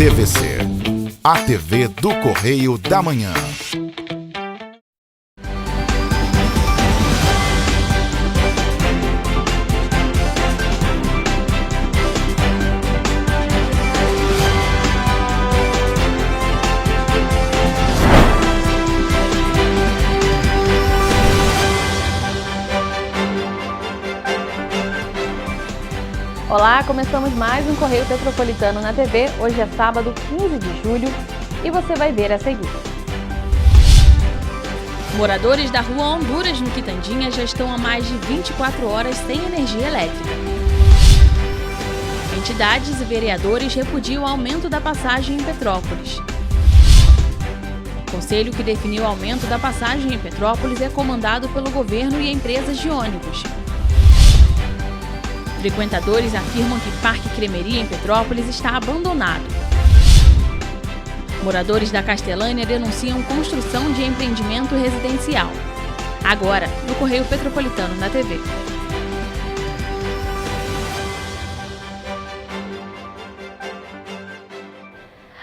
TVC, a TV do Correio da Manhã. Olá, começamos mais um Correio Petropolitano na TV. Hoje é sábado, 15 de julho, e você vai ver a seguir. Moradores da rua Honduras, no Quitandinha, já estão há mais de 24 horas sem energia elétrica. Entidades e vereadores repudiam o aumento da passagem em Petrópolis. O conselho que definiu o aumento da passagem em Petrópolis é comandado pelo governo e empresas de ônibus. Frequentadores afirmam que Parque Cremeria em Petrópolis está abandonado. Moradores da Castelânia denunciam construção de empreendimento residencial. Agora, no Correio Petropolitano na TV.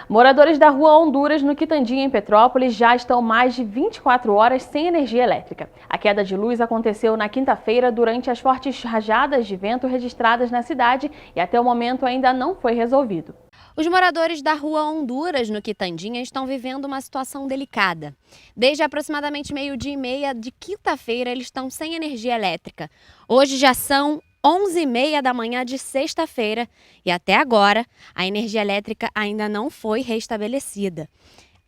Moradores da rua Honduras, no Quitandinha, em Petrópolis, já estão mais de 24 horas sem energia elétrica. A queda de luz aconteceu na quinta-feira durante as fortes rajadas de vento registradas na cidade e até o momento ainda não foi resolvido. Os moradores da rua Honduras, no Quitandinha, estão vivendo uma situação delicada. Desde aproximadamente 12h30 de quinta-feira, eles estão sem energia elétrica. Hoje já são 11h30 da manhã de sexta-feira e até agora a energia elétrica ainda não foi restabelecida.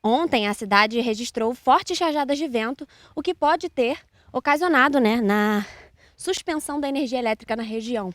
Ontem a cidade registrou fortes rajadas de vento, o que pode ter ocasionado, na suspensão da energia elétrica na região.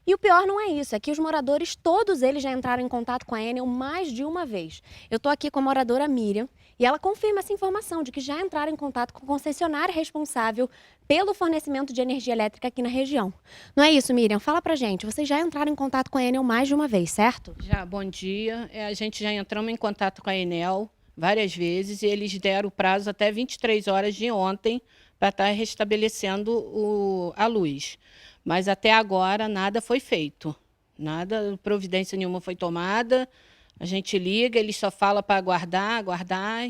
E o pior não é isso, é que os moradores, todos eles já entraram em contato com a Enel mais de uma vez. Eu estou aqui com a moradora Miriam e ela confirma essa informação de que já entraram em contato com o concessionário responsável pelo fornecimento de energia elétrica aqui na região. Não é isso, Miriam? Fala pra gente, vocês já entraram em contato com a Enel mais de uma vez, certo? Já, bom dia. A gente já entramos em contato com a Enel várias vezes e eles deram o prazo até 23 horas de ontem para estar restabelecendo a luz. Mas até agora nada foi feito, nada, providência nenhuma foi tomada. A gente liga, eles só falam para aguardar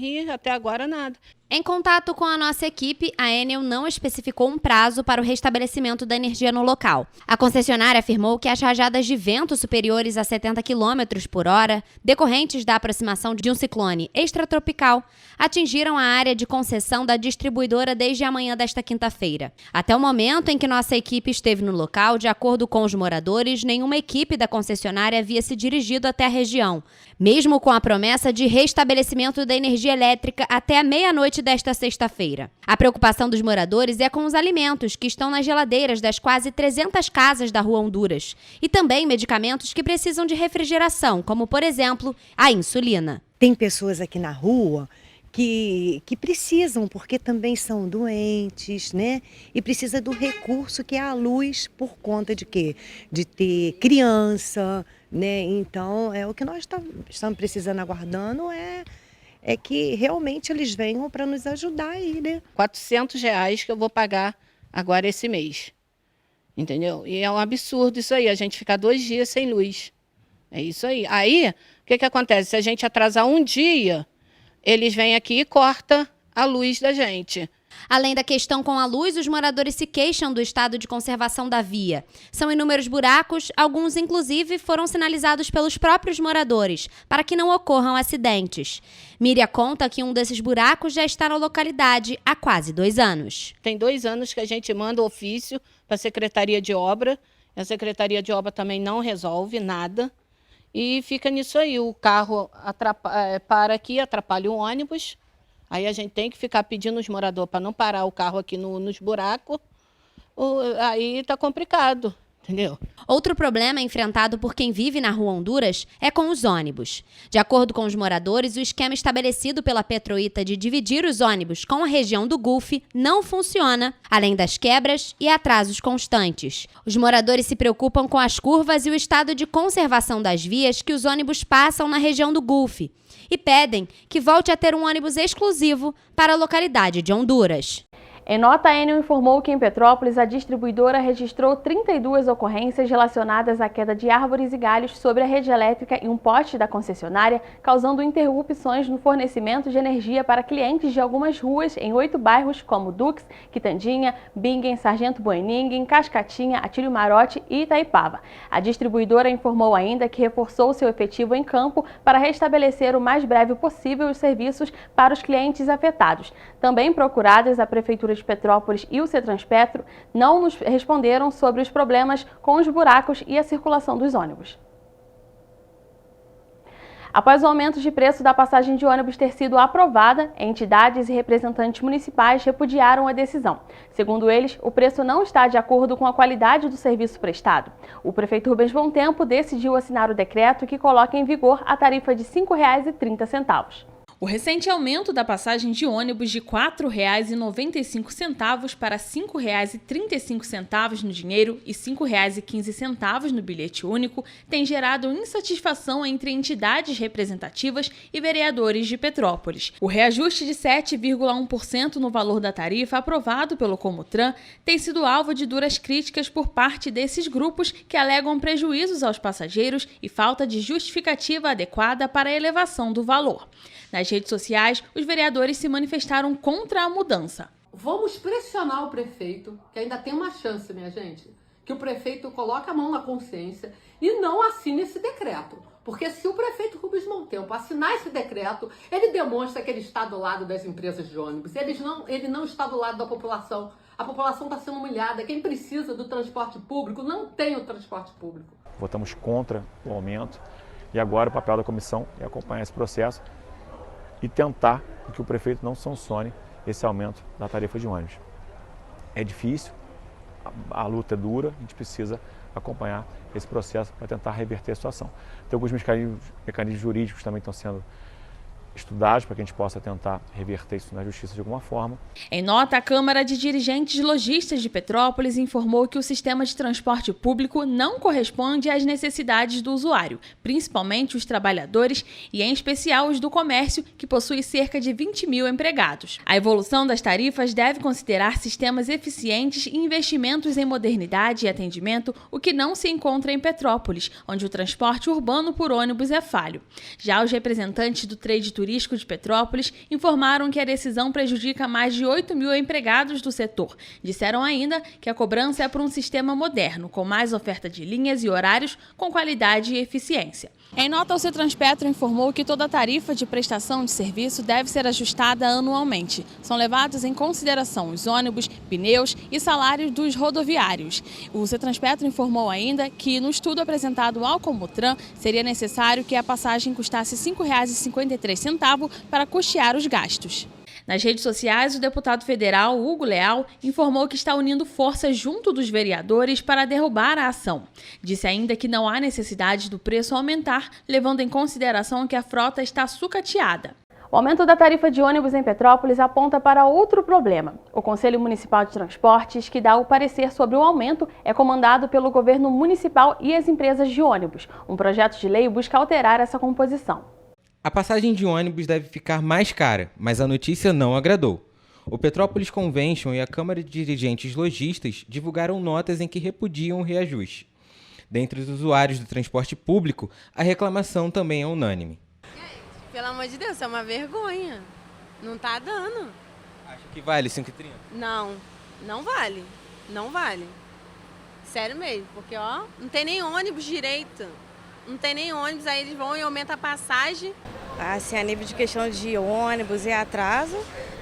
e até agora nada. Em contato com a nossa equipe, a Enel não especificou um prazo para o restabelecimento da energia no local. A concessionária afirmou que as rajadas de vento superiores a 70 km por hora, decorrentes da aproximação de um ciclone extratropical, atingiram a área de concessão da distribuidora desde a manhã desta quinta-feira. Até o momento em que nossa equipe esteve no local, de acordo com os moradores, nenhuma equipe da concessionária havia se dirigido até a região, mesmo com a promessa de restabelecimento da energia elétrica até a meia-noite desta sexta-feira. A preocupação dos moradores é com os alimentos que estão nas geladeiras das quase 300 casas da rua Honduras e também medicamentos que precisam de refrigeração, como, por exemplo, a insulina. Tem pessoas aqui na rua que precisam, porque também são doentes, E precisa do recurso que é a luz, por conta de quê? De ter criança, Então, é o que nós estamos precisando, aguardando, é que realmente eles venham para nos ajudar aí, R$400 que eu vou pagar agora esse mês, entendeu? E é um absurdo isso aí, a gente ficar 2 dias sem luz. É isso aí. Aí, o que acontece? Se a gente atrasar um dia, eles vêm aqui e cortam a luz da gente. Além da questão com a luz, os moradores se queixam do estado de conservação da via. São inúmeros buracos, alguns inclusive foram sinalizados pelos próprios moradores, para que não ocorram acidentes. Miriam conta que um desses buracos já está na localidade há quase 2 anos. Tem 2 anos que a gente manda ofício para a Secretaria de Obra, a Secretaria de Obra também não resolve nada, e fica nisso aí, o carro para aqui, atrapalha o ônibus. Aí a gente tem que ficar pedindo os moradores para não parar o carro aqui nos buracos. Aí está complicado, entendeu? Outro problema enfrentado por quem vive na rua Honduras é com os ônibus. De acordo com os moradores, o esquema estabelecido pela Petroita de dividir os ônibus com a região do Gulf não funciona, além das quebras e atrasos constantes. Os moradores se preocupam com as curvas e o estado de conservação das vias que os ônibus passam na região do Gulf e pedem que volte a ter um ônibus exclusivo para a localidade de Honduras. Em nota, a Enel informou que em Petrópolis a distribuidora registrou 32 ocorrências relacionadas à queda de árvores e galhos sobre a rede elétrica em um poste da concessionária, causando interrupções no fornecimento de energia para clientes de algumas ruas em 8 bairros como Dux, Quitandinha, Bingen, Sargento Boeningen, Cascatinha, Atílio Marote e Itaipava. A distribuidora informou ainda que reforçou seu efetivo em campo para restabelecer o mais breve possível os serviços para os clientes afetados. Também procuradas, a Prefeitura de Petrópolis e o Cetranspetro não nos responderam sobre os problemas com os buracos e a circulação dos ônibus. Após o aumento de preço da passagem de ônibus ter sido aprovada, entidades e representantes municipais repudiaram a decisão. Segundo eles, o preço não está de acordo com a qualidade do serviço prestado. O prefeito Rubens Bom Tempo decidiu assinar o decreto que coloca em vigor a tarifa de R$ 5,30. O recente aumento da passagem de ônibus de R$ 4,95 para R$ 5,35 no dinheiro e R$ 5,15 no bilhete único tem gerado insatisfação entre entidades representativas e vereadores de Petrópolis. O reajuste de 7,1% no valor da tarifa aprovado pelo Comutran tem sido alvo de duras críticas por parte desses grupos que alegam prejuízos aos passageiros e falta de justificativa adequada para a elevação do valor. Nas redes sociais, os vereadores se manifestaram contra a mudança. Vamos pressionar o prefeito, que ainda tem uma chance, minha gente, que o prefeito coloque a mão na consciência e não assine esse decreto. Porque se o prefeito Rubens Bom Tempo assinar esse decreto, ele demonstra que ele está do lado das empresas de ônibus. Ele não está do lado da população. A população está sendo humilhada. Quem precisa do transporte público não tem o transporte público. Votamos contra o aumento e agora o papel da comissão é acompanhar esse processo e tentar que o prefeito não sancione esse aumento da tarifa de ônibus. É difícil, a luta é dura, a gente precisa acompanhar esse processo para tentar reverter a situação. Tem alguns mecanismos jurídicos também estão sendo estudados para que a gente possa tentar reverter isso na justiça de alguma forma. Em nota, a Câmara de Dirigentes Lojistas de Petrópolis informou que o sistema de transporte público não corresponde às necessidades do usuário, principalmente os trabalhadores e, em especial, os do comércio, que possui cerca de 20 mil empregados. A evolução das tarifas deve considerar sistemas eficientes e investimentos em modernidade e atendimento, o que não se encontra em Petrópolis, onde o transporte urbano por ônibus é falho. Já os representantes do trade turístico de Petrópolis informaram que a decisão prejudica mais de 8 mil empregados do setor. Disseram ainda que a cobrança é por um sistema moderno, com mais oferta de linhas e horários, com qualidade e eficiência. Em nota, o Cetranspetro informou que toda tarifa de prestação de serviço deve ser ajustada anualmente. São levados em consideração os ônibus, pneus e salários dos rodoviários. O Cetranspetro informou ainda que, no estudo apresentado ao Comutran, seria necessário que a passagem custasse R$ 5,53 para custear os gastos. Nas redes sociais, o deputado federal Hugo Leal informou que está unindo forças junto dos vereadores para derrubar a ação. Disse ainda que não há necessidade do preço aumentar, levando em consideração que a frota está sucateada. O aumento da tarifa de ônibus em Petrópolis aponta para outro problema. O Conselho Municipal de Transportes, que dá o parecer sobre o aumento, é comandado pelo governo municipal e as empresas de ônibus. Um projeto de lei busca alterar essa composição. A passagem de ônibus deve ficar mais cara, mas a notícia não agradou. O Petrópolis Convention e a Câmara de Dirigentes Lojistas divulgaram notas em que repudiam o reajuste. Dentre os usuários do transporte público, a reclamação também é unânime. Pelo amor de Deus, é uma vergonha. Não tá dando. Acha que vale R$ 5,30? Não, não vale. Não vale. Sério mesmo, porque ó, não tem nem ônibus direito. Não tem nem ônibus, aí eles vão e aumentam a passagem. Assim, a nível de questão de ônibus e atraso,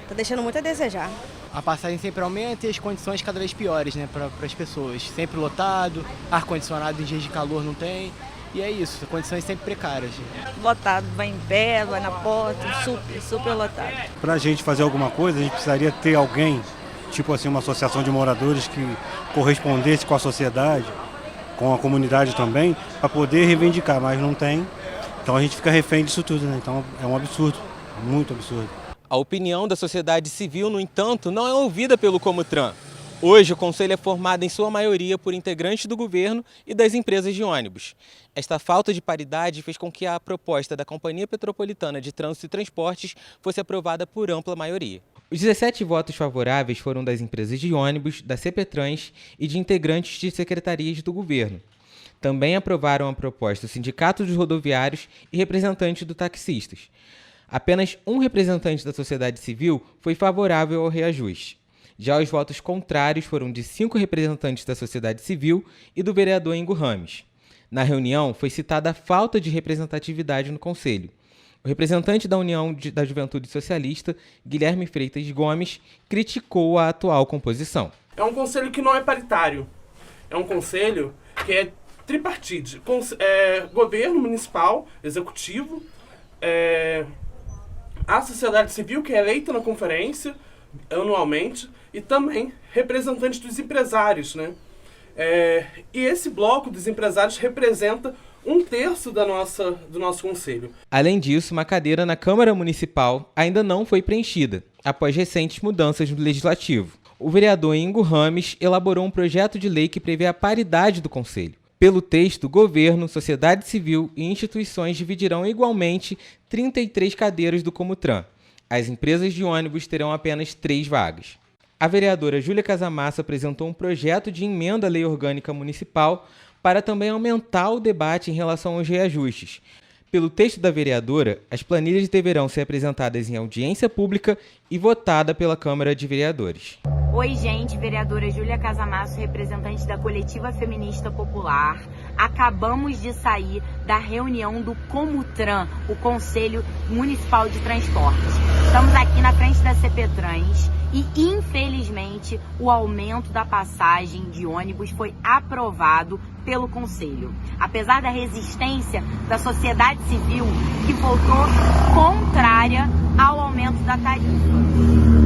tá deixando muito a desejar. A passagem sempre aumenta e as condições cada vez piores, né, para as pessoas. Sempre lotado, ar-condicionado em dias de calor não tem. E é isso, condições sempre precárias. Lotado, vai em pé, vai na porta, super lotado. Para a gente fazer alguma coisa, a gente precisaria ter alguém, tipo assim, uma associação de moradores que correspondesse com a sociedade, com a comunidade também, para poder reivindicar, mas não tem. Então a gente fica refém disso tudo, né? Então é um absurdo, muito absurdo. A opinião da sociedade civil, no entanto, não é ouvida pelo Comutran. Hoje, o Conselho é formado em sua maioria por integrantes do governo e das empresas de ônibus. Esta falta de paridade fez com que a proposta da Companhia Petropolitana de Trânsito e Transportes fosse aprovada por ampla maioria. Os 17 votos favoráveis foram das empresas de ônibus, da CPTrans e de integrantes de secretarias do governo. Também aprovaram a proposta o Sindicato dos Rodoviários e representantes dos taxistas. Apenas um representante da sociedade civil foi favorável ao reajuste. Já os votos contrários foram de 5 representantes da sociedade civil e do vereador Ingo Rames. Na reunião, foi citada a falta de representatividade no Conselho. O representante da União da Juventude Socialista, Guilherme Freitas Gomes, criticou a atual composição. É um conselho que não é paritário. É um conselho que é tripartite. Governo municipal, executivo, a sociedade civil, que é eleita na conferência anualmente, e também representantes dos empresários, né? E esse bloco dos empresários representa 1/3 do nosso conselho. Além disso, uma cadeira na Câmara Municipal ainda não foi preenchida, após recentes mudanças no Legislativo. O vereador Ingo Rames elaborou um projeto de lei que prevê a paridade do Conselho. Pelo texto, governo, sociedade civil e instituições dividirão igualmente 33 cadeiras do Comutran. As empresas de ônibus terão apenas 3 vagas. A vereadora Júlia Casamassa apresentou um projeto de emenda à Lei Orgânica Municipal para também aumentar o debate em relação aos reajustes. Pelo texto da vereadora, as planilhas deverão ser apresentadas em audiência pública e votada pela Câmara de Vereadores. Oi, gente, vereadora Júlia Casamasso, representante da Coletiva Feminista Popular. Acabamos de sair da reunião do Comutran, o Conselho Municipal de Transportes. Estamos aqui na frente da CPTrans e, infelizmente, o aumento da passagem de ônibus foi aprovado pelo Conselho. Apesar da resistência da sociedade civil, que votou contrária ao aumento da tarifa.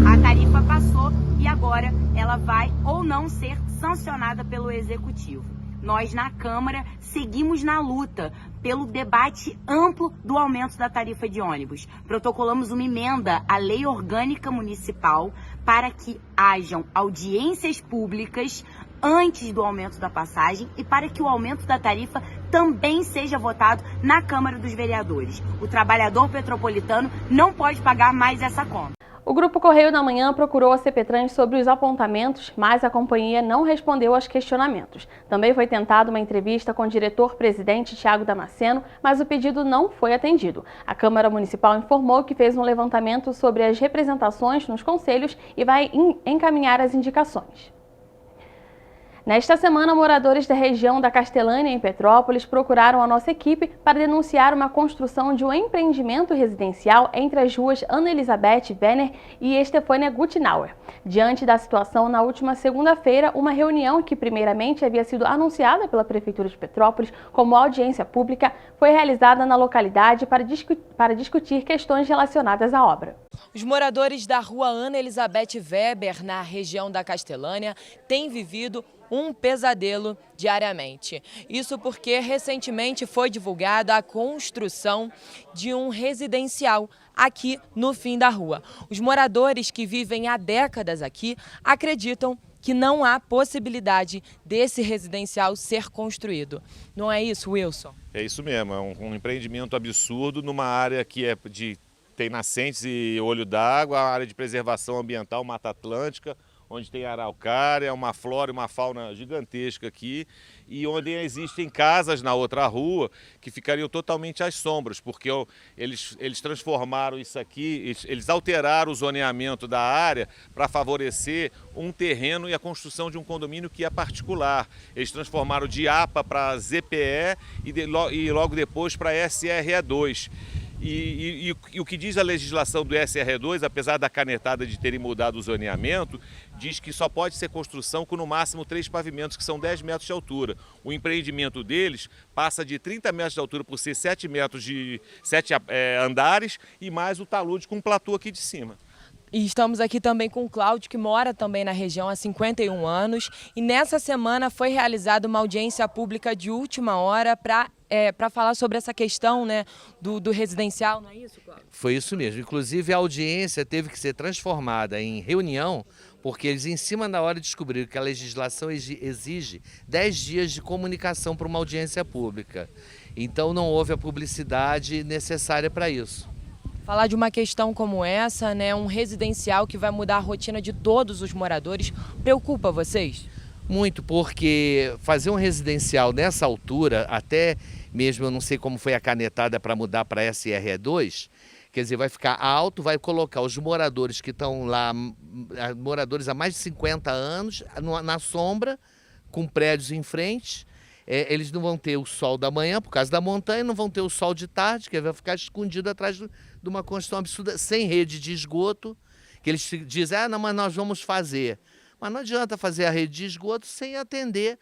A tarifa passou e agora ela vai ou não ser sancionada pelo Executivo. Nós, na Câmara, seguimos na luta pelo debate amplo do aumento da tarifa de ônibus. Protocolamos uma emenda à Lei Orgânica Municipal para que hajam audiências públicas antes do aumento da passagem e para que o aumento da tarifa também seja votado na Câmara dos Vereadores. O trabalhador petropolitano não pode pagar mais essa conta. O Grupo Correio da Manhã procurou a CPTrans sobre os apontamentos, mas a companhia não respondeu aos questionamentos. Também foi tentada uma entrevista com o diretor-presidente Thiago Damasceno, mas o pedido não foi atendido. A Câmara Municipal informou que fez um levantamento sobre as representações nos conselhos e vai encaminhar as indicações. Nesta semana, moradores da região da Castelânia, em Petrópolis, procuraram a nossa equipe para denunciar uma construção de um empreendimento residencial entre as ruas Ana Elizabeth Werner e Estefânia Guttenauer. Diante da situação, na última segunda-feira, uma reunião que primeiramente havia sido anunciada pela Prefeitura de Petrópolis como audiência pública foi realizada na localidade para discutir questões relacionadas à obra. Os moradores da rua Ana Elizabeth Weber, na região da Castelânia, têm vivido um pesadelo diariamente. Isso porque recentemente foi divulgada a construção de um residencial aqui no fim da rua. Os moradores que vivem há décadas aqui acreditam que não há possibilidade desse residencial ser construído. Não é isso, Wilson? É isso mesmo, é um empreendimento absurdo numa área que tem nascentes e olho d'água, a área de preservação ambiental, Mata Atlântica, onde tem araucária, uma flora e uma fauna gigantesca aqui, e onde existem casas na outra rua que ficariam totalmente às sombras, porque eles transformaram isso aqui, eles alteraram o zoneamento da área para favorecer um terreno e a construção de um condomínio que é particular. Eles transformaram de APA para ZPE e logo depois para SRE2. E o que diz a legislação do SRE2, apesar da canetada de terem mudado o zoneamento, diz que só pode ser construção com no máximo 3 pavimentos, que são 10 metros de altura. O empreendimento deles passa de 30 metros de altura por ser 7 andares e mais o talude com um platô aqui de cima. E estamos aqui também com o Cláudio, que mora também na região há 51 anos. E nessa semana foi realizada uma audiência pública de última hora para falar sobre essa questão, né, do residencial, não é isso, Cláudio? Foi isso mesmo. Inclusive a audiência teve que ser transformada em reunião, porque eles em cima da hora descobriram que a legislação exige 10 dias de comunicação para uma audiência pública. Então não houve a publicidade necessária para isso. Falar de uma questão como essa, né, um residencial que vai mudar a rotina de todos os moradores, preocupa vocês? Muito, porque fazer um residencial nessa altura, até mesmo eu não sei como foi a canetada para mudar para SRE2, quer dizer, vai ficar alto, vai colocar os moradores que estão lá, moradores há mais de 50 anos, na sombra, com prédios em frente. Eles não vão ter o sol da manhã, por causa da montanha, não vão ter o sol de tarde, que vai ficar escondido atrás de uma construção absurda, sem rede de esgoto, que eles dizem, não, mas nós vamos fazer. Mas não adianta fazer a rede de esgoto sem atender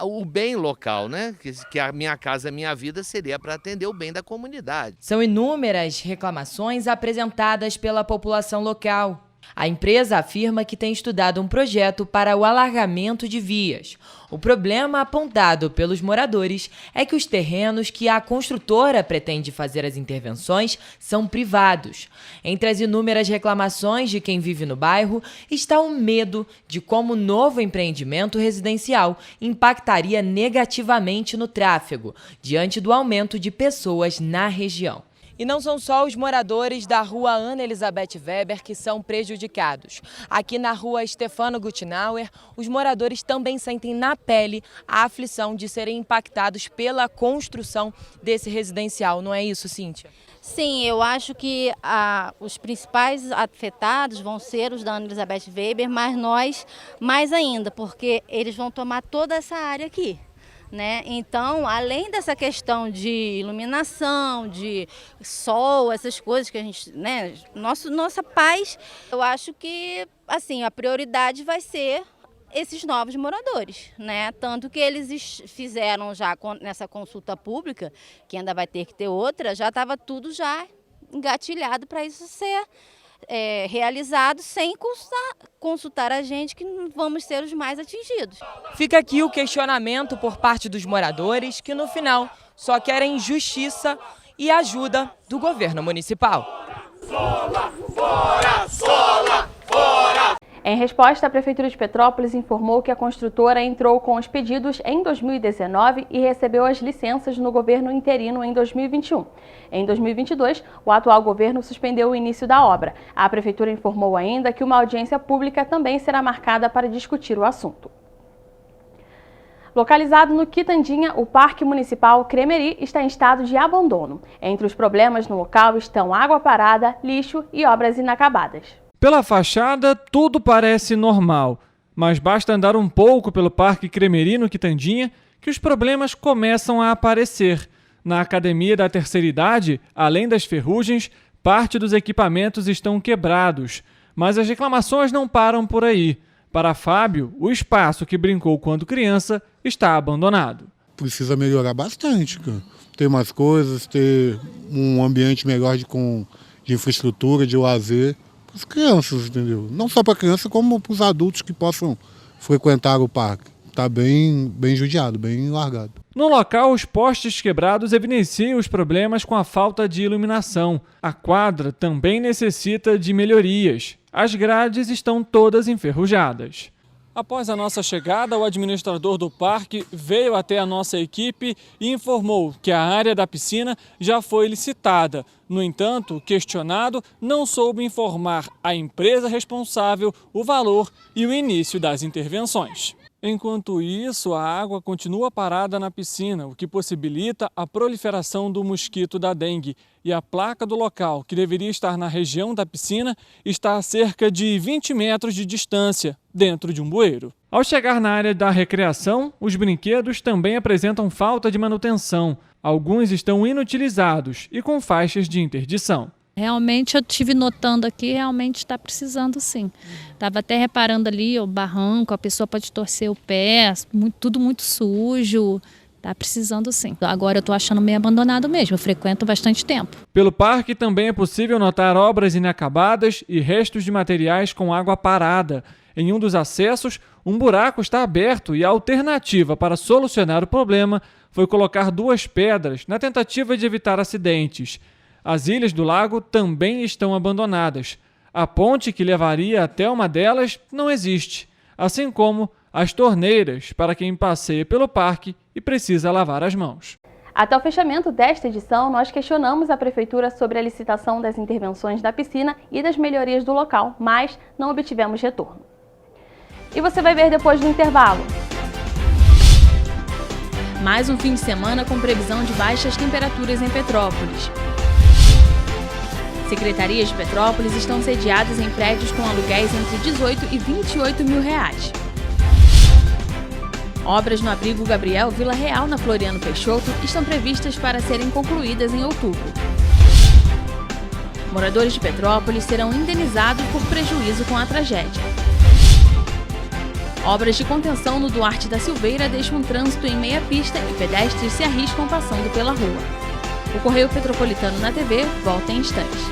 o bem local, né? Que a Minha Casa Minha Vida seria para atender o bem da comunidade. São inúmeras reclamações apresentadas pela população local. A empresa afirma que tem estudado um projeto para o alargamento de vias. O problema apontado pelos moradores é que os terrenos que a construtora pretende fazer as intervenções são privados. Entre as inúmeras reclamações de quem vive no bairro está o medo de como o novo empreendimento residencial impactaria negativamente no tráfego, diante do aumento de pessoas na região. E não são só os moradores da rua Ana Elizabeth Weber que são prejudicados. Aqui na rua Stefano Guttenauer, os moradores também sentem na pele a aflição de serem impactados pela construção desse residencial. Não é isso, Cíntia? Sim, eu acho que os principais afetados vão ser os da Ana Elizabeth Weber, mas nós mais ainda, porque eles vão tomar toda essa área aqui. Né? Então, além dessa questão de iluminação, de sol, essas coisas que a gente, né, nossa paz, eu acho que assim, a prioridade vai ser esses novos moradores, né? Tanto que eles fizeram já nessa consulta pública, que ainda vai ter que ter outra, já estava tudo já engatilhado para isso ser realizado sem consultar a gente, que vamos ser os mais atingidos. Fica aqui o questionamento por parte dos moradores que no final só querem justiça e ajuda do governo municipal. Sola, fora, sola, fora! Em resposta, a Prefeitura de Petrópolis informou que a construtora entrou com os pedidos em 2019 e recebeu as licenças no governo interino em 2021. Em 2022, o atual governo suspendeu o início da obra. A Prefeitura informou ainda que uma audiência pública também será marcada para discutir o assunto. Localizado no Quitandinha, o Parque Municipal Cremeri está em estado de abandono. Entre os problemas no local estão água parada, lixo e obras inacabadas. Pela fachada, tudo parece normal, mas basta andar um pouco pelo Parque Cremeri no Quitandinha que os problemas começam a aparecer. Na Academia da Terceira Idade, além das ferrugens, parte dos equipamentos estão quebrados. Mas as reclamações não param por aí. Para Fábio, o espaço que brincou quando criança está abandonado. Precisa melhorar bastante, cara. Ter mais coisas, ter um ambiente melhor de infraestrutura, de lazer. Para as crianças, entendeu? Não só para crianças, como para os adultos que possam frequentar o parque. Está bem judiado, bem largado. No local, os postes quebrados evidenciam os problemas com a falta de iluminação. A quadra também necessita de melhorias. As grades estão todas enferrujadas. Após a nossa chegada, o administrador do parque veio até a nossa equipe e informou que a área da piscina já foi licitada. No entanto, questionado, não soube informar a empresa responsável o valor e o início das intervenções. Enquanto isso, a água continua parada na piscina, o que possibilita a proliferação do mosquito da dengue. E a placa do local, que deveria estar na região da piscina, está a cerca de 20 metros de distância, dentro de um bueiro. Ao chegar na área da recreação, os brinquedos também apresentam falta de manutenção. Alguns estão inutilizados e com faixas de interdição. Realmente eu estive notando aqui, realmente está precisando sim. Estava até reparando ali o barranco, a pessoa pode torcer o pé, tudo muito sujo. Está precisando sim. Agora eu estou achando meio abandonado mesmo, eu frequento bastante tempo. Pelo parque também é possível notar obras inacabadas e restos de materiais com água parada. Em um dos acessos, um buraco está aberto e a alternativa para solucionar o problema foi colocar 2 pedras na tentativa de evitar acidentes. As ilhas do lago também estão abandonadas. A ponte que levaria até uma delas não existe, assim como as torneiras para quem passeia pelo parque e precisa lavar as mãos. Até o fechamento desta edição, nós questionamos a Prefeitura sobre a licitação das intervenções da piscina e das melhorias do local, mas não obtivemos retorno. E você vai ver depois do intervalo. Mais um fim de semana com previsão de baixas temperaturas em Petrópolis. Secretarias de Petrópolis estão sediadas em prédios com aluguéis entre 18 e 28 mil reais. Obras no abrigo Gabriel Vila Real, na Floriano Peixoto, estão previstas para serem concluídas em outubro. Moradores de Petrópolis serão indenizados por prejuízo com a tragédia. Obras de contenção no Duarte da Silveira deixam o trânsito em meia pista e pedestres se arriscam passando pela rua. O Correio Petropolitano na TV volta em instantes.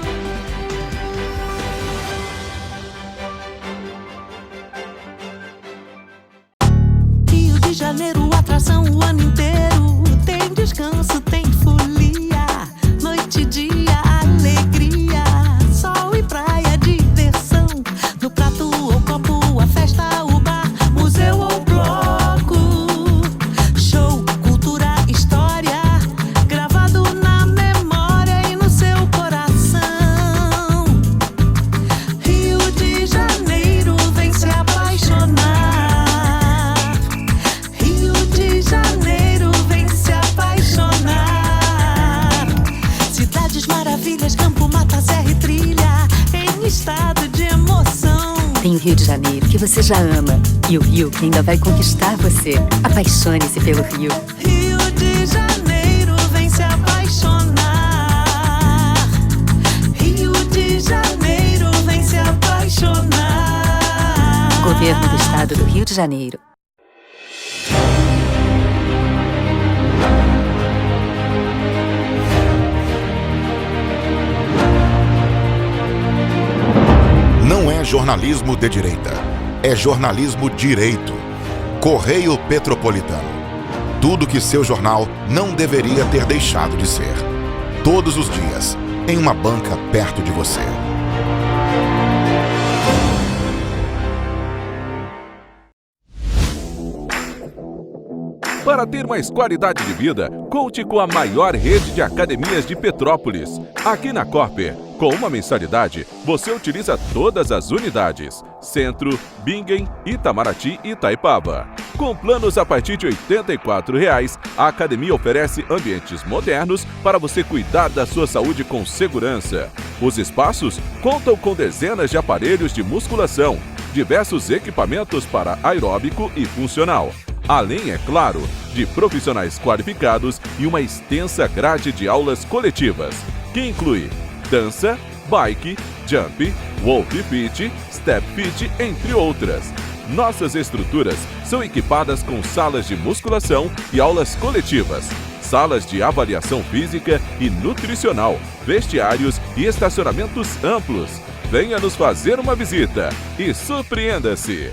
Rio de Janeiro, atração o ano inteiro. Tem descanso, tem folia. Noite e dia, alegria. Sol e praia, diversão. No prato ou copo, a festa, o bar, museu ou bloco. Show, cultura, história. Gravado na memória e no seu coração. Rio de Janeiro, vem se apaixonar. Rio de Janeiro, vem se apaixonar. Cidades maravilhas, campo, mata, serra e trilha, em estado de emoção. Tem o Rio de Janeiro, que você já ama, e o Rio, que ainda vai conquistar você. Apaixone-se pelo Rio. Rio de Janeiro, vem se apaixonar. Rio de Janeiro, vem se apaixonar. Governo do Estado do Rio de Janeiro. Não é jornalismo de direita, é jornalismo direito. Correio Petropolitano. Tudo que seu jornal não deveria ter deixado de ser. Todos os dias, em uma banca perto de você. Para ter mais qualidade de vida, conte com a maior rede de academias de Petrópolis. Aqui na Corper, com uma mensalidade, você utiliza todas as unidades: Centro, Bingen, Itamaraty e Itaipava. Com planos a partir de R$ 84,00, a academia oferece ambientes modernos para você cuidar da sua saúde com segurança. Os espaços contam com dezenas de aparelhos de musculação, diversos equipamentos para aeróbico e funcional. Além, é claro, de profissionais qualificados e uma extensa grade de aulas coletivas, que inclui dança, bike, jump, wolf fit, step fit, entre outras. Nossas estruturas são equipadas com salas de musculação e aulas coletivas, salas de avaliação física e nutricional, vestiários e estacionamentos amplos. Venha nos fazer uma visita e surpreenda-se!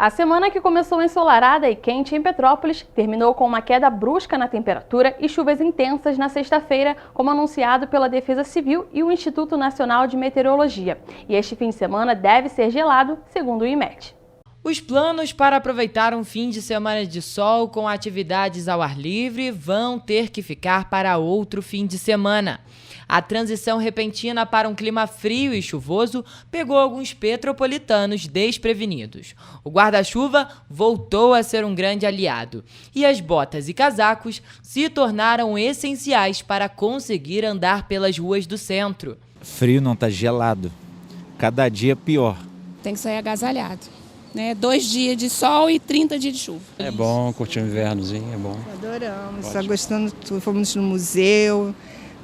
A semana que começou ensolarada e quente em Petrópolis terminou com uma queda brusca na temperatura e chuvas intensas na sexta-feira, como anunciado pela Defesa Civil e o Instituto Nacional de Meteorologia. E este fim de semana deve ser gelado, segundo o IMET. Os planos para aproveitar um fim de semana de sol com atividades ao ar livre vão ter que ficar para outro fim de semana. A transição repentina para um clima frio e chuvoso pegou alguns petropolitanos desprevenidos. O guarda-chuva voltou a ser um grande aliado e as botas e casacos se tornaram essenciais para conseguir andar pelas ruas do centro. Frio não, tá gelado. Cada dia pior. Tem que sair agasalhado, né? 2 dias de sol e 30 dias de chuva. É bom curtir o invernozinho, é bom. Adoramos, está gostando, fomos no museu,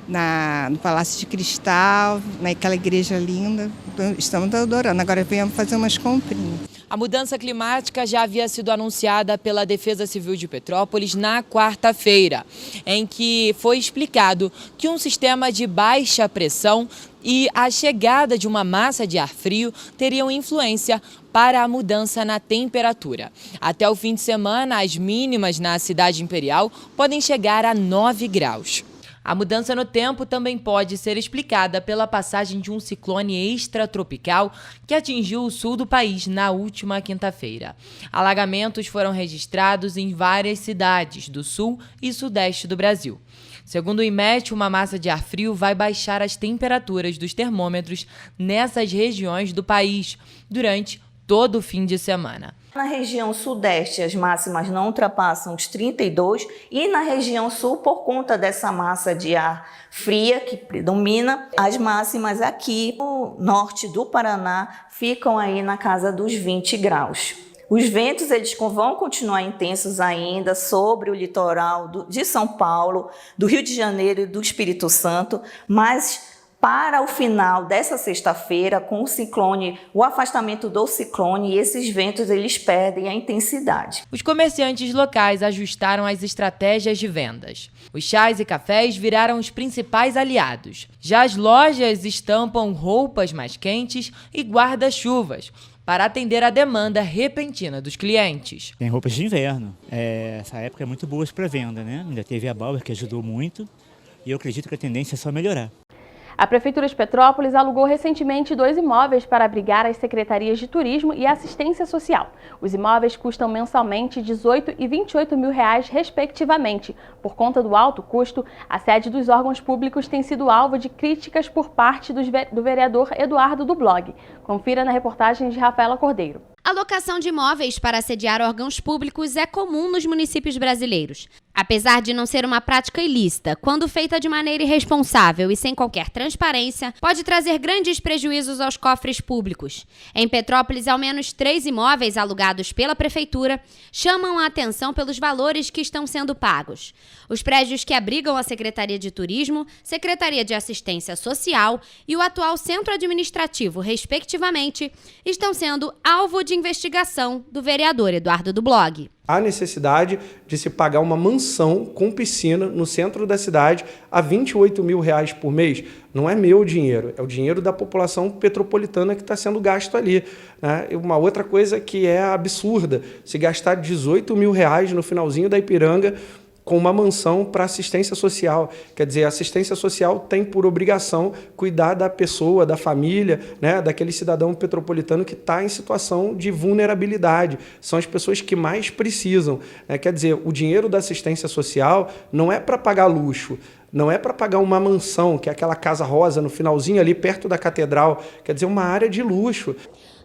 no Palácio de Cristal, naquela igreja linda. Estamos adorando. Agora viemos fazer umas comprinhas. A mudança climática já havia sido anunciada pela Defesa Civil de Petrópolis na quarta-feira, em que foi explicado que um sistema de baixa pressão e a chegada de uma massa de ar frio teriam influência para a mudança na temperatura. Até o fim de semana, as mínimas na cidade imperial podem chegar a 9 graus. A mudança no tempo também pode ser explicada pela passagem de um ciclone extratropical que atingiu o sul do país na última quinta-feira. Alagamentos foram registrados em várias cidades do sul e sudeste do Brasil. Segundo o IMET, uma massa de ar frio vai baixar as temperaturas dos termômetros nessas regiões do país durante todo o fim de semana. Na região sudeste, as máximas não ultrapassam os 32 e na região sul, por conta dessa massa de ar fria que predomina, as máximas aqui no norte do Paraná ficam aí na casa dos 20 graus. Os ventos eles vão continuar intensos ainda sobre o litoral de São Paulo, do Rio de Janeiro e do Espírito Santo, mas para o final dessa sexta-feira, com o ciclone, o afastamento do ciclone, esses ventos eles perdem a intensidade. Os comerciantes locais ajustaram as estratégias de vendas. Os chás e cafés viraram os principais aliados. Já as lojas estampam roupas mais quentes e guarda-chuvas para atender a demanda repentina dos clientes. Tem roupas de inverno. Essa época é muito boa para venda, né? Ainda teve a Bauer que ajudou muito e eu acredito que a tendência é só melhorar. A Prefeitura de Petrópolis alugou recentemente 2 imóveis para abrigar as secretarias de Turismo e Assistência Social. Os imóveis custam mensalmente R$ 18 e R$ 28 mil, respectivamente. Por conta do alto custo, a sede dos órgãos públicos tem sido alvo de críticas por parte do vereador Eduardo do Blog. Confira na reportagem de Rafaela Cordeiro. A locação de imóveis para sediar órgãos públicos é comum nos municípios brasileiros. Apesar de não ser uma prática ilícita, quando feita de maneira irresponsável e sem qualquer transparência, pode trazer grandes prejuízos aos cofres públicos. Em Petrópolis, ao menos 3 imóveis alugados pela Prefeitura chamam a atenção pelos valores que estão sendo pagos. Os prédios que abrigam a Secretaria de Turismo, Secretaria de Assistência Social e o atual Centro Administrativo, respectivamente, estão sendo alvo de investigação do vereador Eduardo do Blog. Há necessidade de se pagar uma mansão com piscina no centro da cidade a R$ 28 mil por mês. Não é meu dinheiro, é o dinheiro da população petropolitana que está sendo gasto ali, né? E uma outra coisa que é absurda, se gastar R$ 18 mil no finalzinho da Ipiranga com uma mansão para assistência social. Quer dizer, a assistência social tem por obrigação cuidar da pessoa, da família, né, daquele cidadão petropolitano que está em situação de vulnerabilidade. São as pessoas que mais precisam, né? Quer dizer, o dinheiro da assistência social não é para pagar luxo, não é para pagar uma mansão, que é aquela casa rosa no finalzinho ali perto da catedral, quer dizer, uma área de luxo.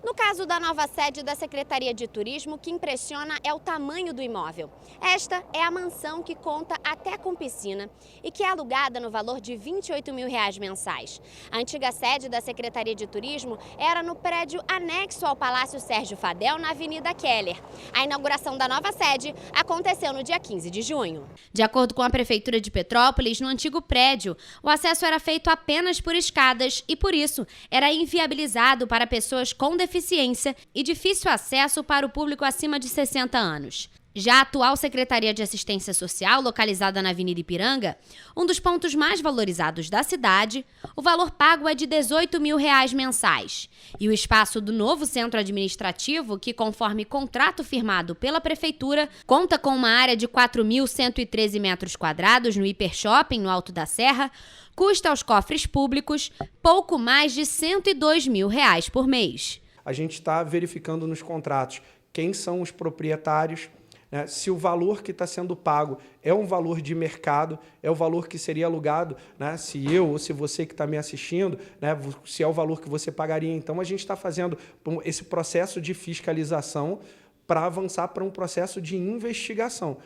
No caso da nova sede da Secretaria de Turismo, o que impressiona é o tamanho do imóvel. Esta é a mansão que conta até com piscina e que é alugada no valor de R$ 28 mil mensais. A antiga sede da Secretaria de Turismo era no prédio anexo ao Palácio Sérgio Fadel, na Avenida Keller. A inauguração da nova sede aconteceu no dia 15 de junho. De acordo com a Prefeitura de Petrópolis, no antigo prédio, o acesso era feito apenas por escadas e, por isso, era inviabilizado para pessoas com deficiência e difícil acesso para o público acima de 60 anos. Já a atual Secretaria de Assistência Social, localizada na Avenida Ipiranga, um dos pontos mais valorizados da cidade, o valor pago é de R$ 18 mil mensais. E o espaço do novo centro administrativo, que conforme contrato firmado pela Prefeitura, conta com uma área de 4.113 metros quadrados no Hipershopping, no Alto da Serra, custa aos cofres públicos pouco mais de R$ 102 mil por mês. A gente está verificando nos contratos quem são os proprietários, né, se o valor que está sendo pago é um valor de mercado, é o valor que seria alugado, né, se eu ou se você que está me assistindo, né, se é o valor que você pagaria. Então, a gente está fazendo esse processo de fiscalização para avançar para um processo de investigação.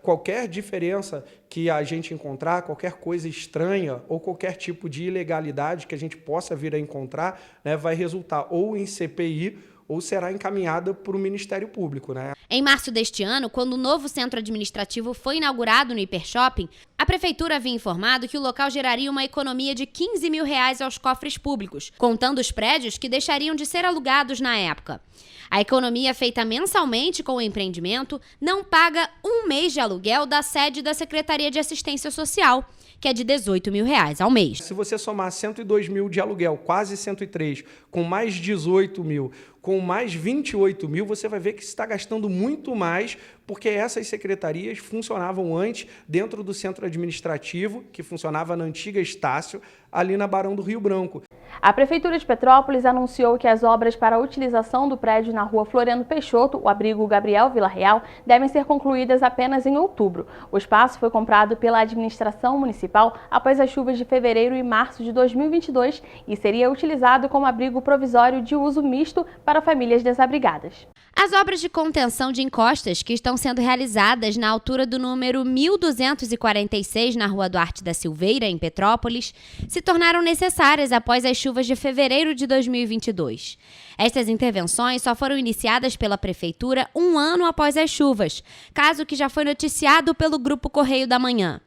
Qualquer diferença que a gente encontrar, qualquer coisa estranha ou qualquer tipo de ilegalidade que a gente possa vir a encontrar, né, vai resultar ou em CPI ou será encaminhada para o Ministério Público, né? Em março deste ano, quando o novo centro administrativo foi inaugurado no Hipershopping, a Prefeitura havia informado que o local geraria uma economia de R$ 15 mil aos cofres públicos, contando os prédios que deixariam de ser alugados na época. A economia feita mensalmente com o empreendimento não paga um mês de aluguel da sede da Secretaria de Assistência Social, que é de R$18 mil ao mês. Se você somar 102 mil de aluguel, quase 103, com mais 18 mil, com mais 28 mil, você vai ver que está gastando muito mais, porque essas secretarias funcionavam antes dentro do centro administrativo, que funcionava na antiga Estácio, ali na Barão do Rio Branco. A Prefeitura de Petrópolis anunciou que as obras para a utilização do prédio na rua Floriano Peixoto, o abrigo Gabriel Vila Real, devem ser concluídas apenas em outubro. O espaço foi comprado pela administração municipal após as chuvas de fevereiro e março de 2022 e seria utilizado como abrigo provisório de uso misto para famílias desabrigadas. As obras de contenção de encostas que estão sendo realizadas na altura do número 1246 na Rua Duarte da Silveira, em Petrópolis, se tornaram necessárias após as chuvas de fevereiro de 2022. Estas intervenções só foram iniciadas pela Prefeitura um ano após as chuvas, caso que já foi noticiado pelo Grupo Correio da Manhã.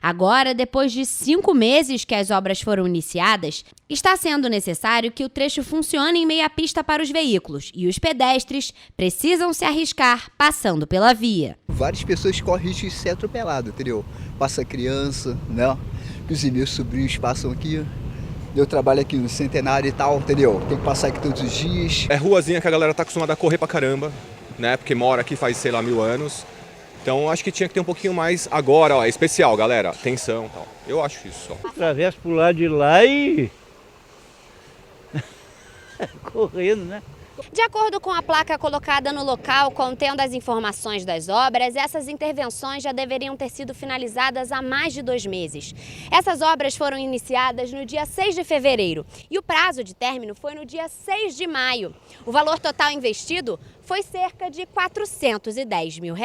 Agora, depois de 5 meses que as obras foram iniciadas, está sendo necessário que o trecho funcione em meia pista para os veículos e os pedestres precisam se arriscar passando pela via. Várias pessoas correm risco de ser atropelado, entendeu? Passa criança, né? Os meus sobrinhos passam aqui. Eu trabalho aqui no Centenário e tal, entendeu? Tem que passar aqui todos os dias. É ruazinha que a galera tá acostumada a correr pra caramba, né? Porque mora aqui faz, sei lá, 1000 anos. Então acho que tinha que ter um pouquinho mais agora, ó, é especial, galera, atenção e tal. Eu acho isso só. Atravessa pro lado de lá e... correndo, né? De acordo com a placa colocada no local contendo as informações das obras, essas intervenções já deveriam ter sido finalizadas há mais de 2 meses. Essas obras foram iniciadas no dia 6 de fevereiro e o prazo de término foi no dia 6 de maio. O valor total investido foi cerca de R$410 mil.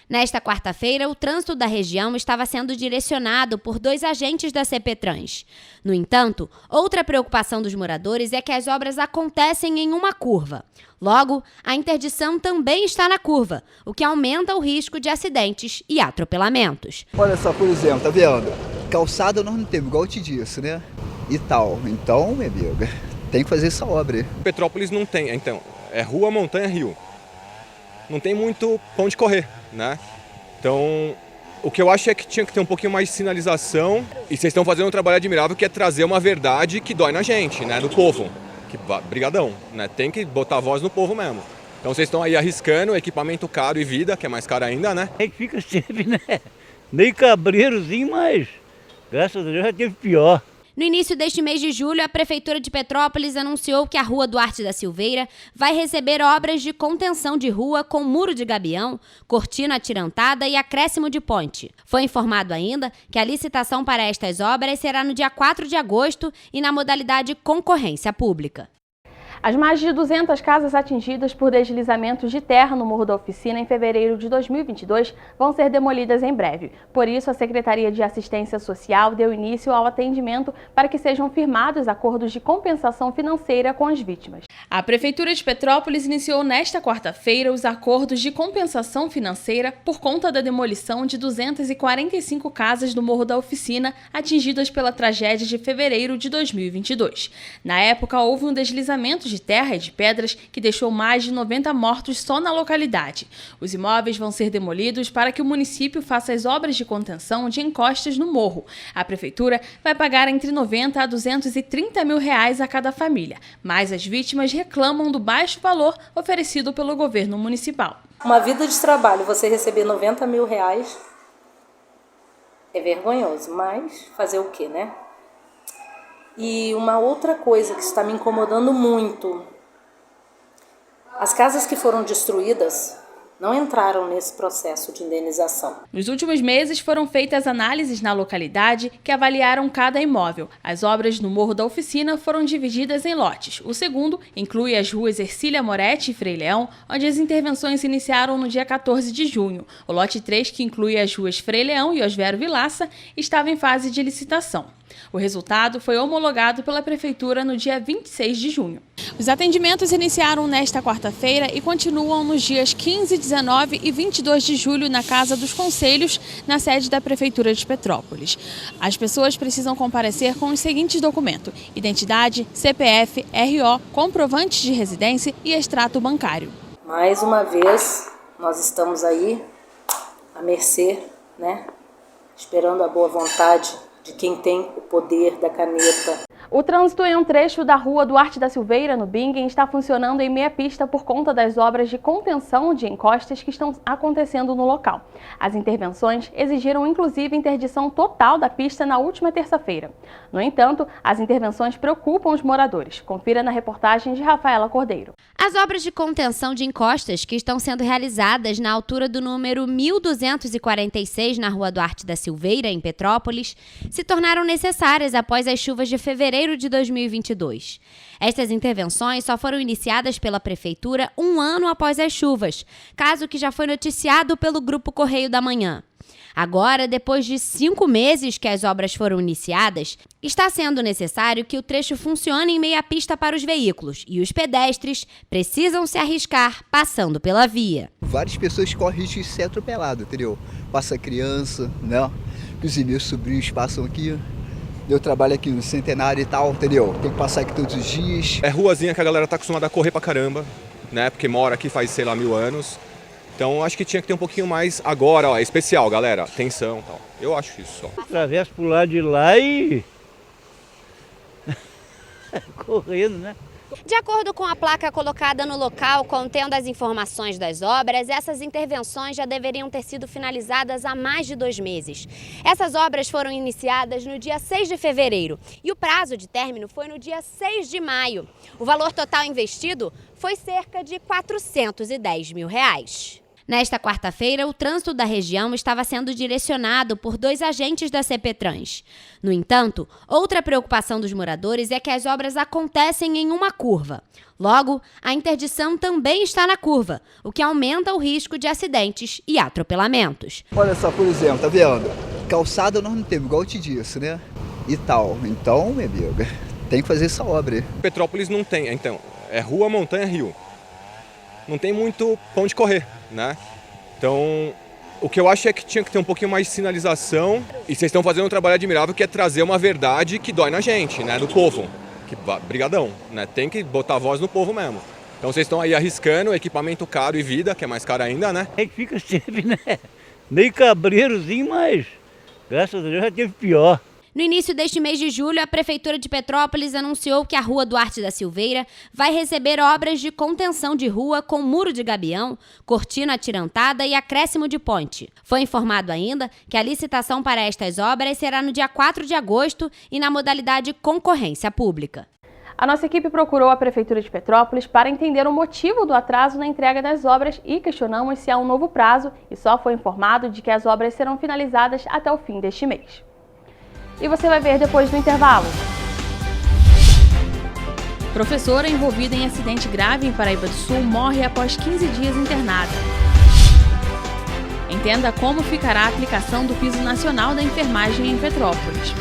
Nesta quarta-feira, o trânsito da região estava sendo direcionado por 2 agentes da CPTrans. No entanto, outra preocupação dos moradores é que as obras acontecem em uma curva. Logo, a interdição também está na curva, o que aumenta o risco de acidentes e atropelamentos. Olha só, por exemplo, tá vendo? Calçada nós não temos, igual eu te disse, né? E tal. Então, minha amiga, tem que fazer essa obra aí. Petrópolis não tem, então, é rua, montanha, rio. Não tem muito pra onde correr, né? Então, o que eu acho é que tinha que ter um pouquinho mais de sinalização. E vocês estão fazendo um trabalho admirável, que é trazer uma verdade que dói na gente, né? No povo. Brigadão, né? Tem que botar a voz no povo mesmo. Então vocês estão aí arriscando equipamento caro e vida, que é mais caro ainda, né? A gente fica sempre, né? Meio cabreirozinho, mas graças a Deus já teve pior. No início deste mês de julho, a Prefeitura de Petrópolis anunciou que a Rua Duarte da Silveira vai receber obras de contenção de rua com muro de gabião, cortina atirantada e acréscimo de ponte. Foi informado ainda que a licitação para estas obras será no dia 4 de agosto e na modalidade concorrência pública. As mais de 200 casas atingidas por deslizamentos de terra no Morro da Oficina em fevereiro de 2022 vão ser demolidas em breve. Por isso, a Secretaria de Assistência Social deu início ao atendimento para que sejam firmados acordos de compensação financeira com as vítimas. A Prefeitura de Petrópolis iniciou nesta quarta-feira os acordos de compensação financeira por conta da demolição de 245 casas do Morro da Oficina atingidas pela tragédia de fevereiro de 2022. Na época, houve um deslizamento de terra e de pedras que deixou mais de 90 mortos só na localidade. Os imóveis vão ser demolidos para que o município faça as obras de contenção de encostas no morro. A prefeitura vai pagar entre 90 a 230 mil reais a cada família, mas as vítimas reclamam do baixo valor oferecido pelo governo municipal. Uma vida de trabalho, você receber 90 mil reais é vergonhoso, mas fazer o quê, né? E uma outra coisa que está me incomodando muito, as casas que foram destruídas não entraram nesse processo de indenização. Nos últimos meses foram feitas análises na localidade que avaliaram cada imóvel. As obras no Morro da Oficina foram divididas em lotes. O segundo inclui as ruas Ercília Moretti e Frei Leão, onde as intervenções iniciaram no dia 14 de junho. O lote 3, que inclui as ruas Frei Leão e Osvério Vilaça, estava em fase de licitação. O resultado foi homologado pela Prefeitura no dia 26 de junho. Os atendimentos iniciaram nesta quarta-feira e continuam nos dias 15, 19 e 22 de julho na Casa dos Conselhos, na sede da Prefeitura de Petrópolis. As pessoas precisam comparecer com os seguintes documentos: identidade, CPF, RO, comprovante de residência e extrato bancário. Mais uma vez, nós estamos aí à mercê, né? esperando a boa vontade de quem tem o poder da caneta. O trânsito em um trecho da rua Duarte da Silveira, no Bingen, está funcionando em meia pista por conta das obras de contenção de encostas que estão acontecendo no local. As intervenções exigiram inclusive interdição total da pista na última terça-feira. No entanto, as intervenções preocupam os moradores. Confira na reportagem de Rafaela Cordeiro. As obras de contenção de encostas que estão sendo realizadas na altura do número 1246 na rua Duarte da Silveira, em Petrópolis, se tornaram necessárias após as chuvas de fevereiro de 2022. Estas intervenções só foram iniciadas pela Prefeitura um ano após as chuvas, caso que já foi noticiado pelo Grupo Correio da Manhã. Agora, depois de 5 meses que as obras foram iniciadas, está sendo necessário que o trecho funcione em meia pista para os veículos e os pedestres precisam se arriscar passando pela via. Várias pessoas correm risco de ser atropelado, entendeu? Passa criança, né? Os meus sobrinhos passam aqui. Eu trabalho aqui no Centenário e tal, entendeu? Tem que passar aqui todos os dias. É ruazinha que a galera tá acostumada a correr pra caramba, né? Porque mora aqui faz, sei lá, 1000 anos. Então acho que tinha que ter um pouquinho mais agora, ó, é especial, galera. Atenção e tal. Eu acho isso só. Atravessa pro lado de lá e... correndo, né? De acordo com a placa colocada no local contendo as informações das obras, essas intervenções já deveriam ter sido finalizadas há mais de 2 meses. Essas obras foram iniciadas no dia 6 de fevereiro e o prazo de término foi no dia 6 de maio. O valor total investido foi cerca de R$410 mil. Nesta quarta-feira, o trânsito da região estava sendo direcionado por 2 agentes da CPTrans. No entanto, outra preocupação dos moradores é que as obras acontecem em uma curva. Logo, a interdição também está na curva, o que aumenta o risco de acidentes e atropelamentos. Olha só, por exemplo, tá vendo? Calçada nós não temos, igual eu te disse, né? E tal. Então, minha amiga, tem que fazer essa obra. Petrópolis não tem, então, é rua, montanha, rio. Não tem muito pra onde correr, né? Então, o que eu acho é que tinha que ter um pouquinho mais de sinalização. E vocês estão fazendo um trabalho admirável que é trazer uma verdade que dói na gente, né? No povo. Brigadão, né? Tem que botar a voz no povo mesmo. Então vocês estão aí arriscando equipamento caro e vida, que é mais caro ainda, né? A gente fica sempre, né? Meio cabreirozinho, mas graças a Deus já teve pior. No início deste mês de julho, a Prefeitura de Petrópolis anunciou que a rua Duarte da Silveira vai receber obras de contenção de rua com muro de gabião, cortina atirantada e acréscimo de ponte. Foi informado ainda que a licitação para estas obras será no dia 4 de agosto e na modalidade concorrência pública. A nossa equipe procurou a Prefeitura de Petrópolis para entender o motivo do atraso na entrega das obras e questionamos se há um novo prazo e só foi informado de que as obras serão finalizadas até o fim deste mês. E você vai ver depois do intervalo. Professora envolvida em acidente grave em Paraíba do Sul morre após 15 dias internada. Entenda como ficará a aplicação do piso nacional da enfermagem em Petrópolis.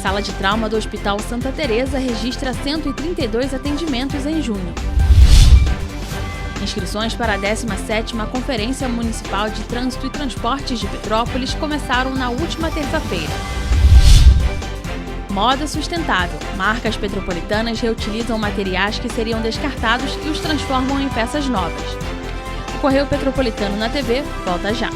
Sala de trauma do Hospital Santa Teresa registra 132 atendimentos em junho. Inscrições para a 17ª Conferência Municipal de Trânsito e Transportes de Petrópolis começaram na última terça-feira. Moda sustentável. Marcas petropolitanas reutilizam materiais que seriam descartados e os transformam em peças novas. O Correio Petropolitano na TV volta já.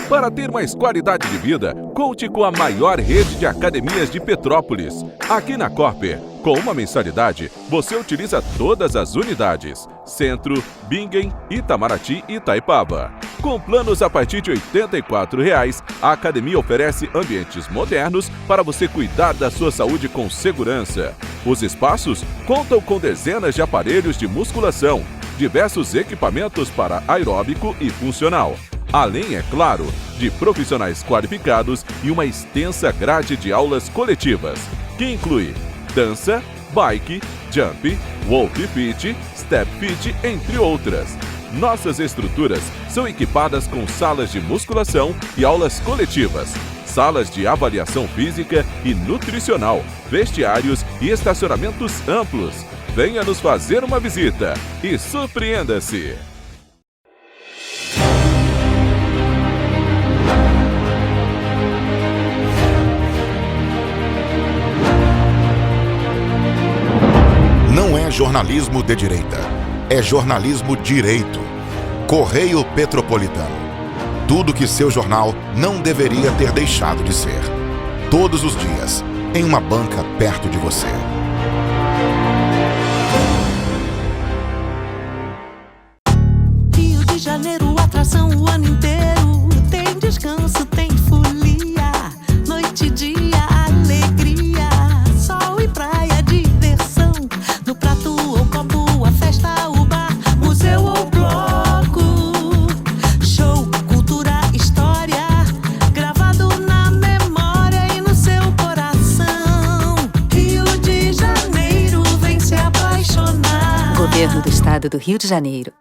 Para ter mais qualidade de vida, conte com a maior rede de academias de Petrópolis. Aqui na Corper, com uma mensalidade, você utiliza todas as unidades: Centro, Bingen, Itamaraty e Itaipava. Com planos a partir de R$ 84,00, a academia oferece ambientes modernos para você cuidar da sua saúde com segurança. Os espaços contam com dezenas de aparelhos de musculação, diversos equipamentos para aeróbico e funcional. Além, é claro, de profissionais qualificados e uma extensa grade de aulas coletivas, que inclui dança, bike, jump, walk fit, step fit, entre outras. Nossas estruturas são equipadas com salas de musculação e aulas coletivas, salas de avaliação física e nutricional, vestiários e estacionamentos amplos. Venha nos fazer uma visita e surpreenda-se! jornalismo de direita. É jornalismo direito. Correio Petropolitano. Tudo que seu jornal não deveria ter deixado de ser. Todos os dias, em uma banca perto de você. Rio de Janeiro, atração o ano inteiro. Tem descanso, tem folia. Noite e dia, alegria. Sol e praia, diversão. No prato ou copo, a festa, o bar, museu ou bloco. Show, cultura, história. Gravado na memória e no seu coração. Rio de Janeiro, vem se apaixonar. Governo do Estado do Rio de Janeiro.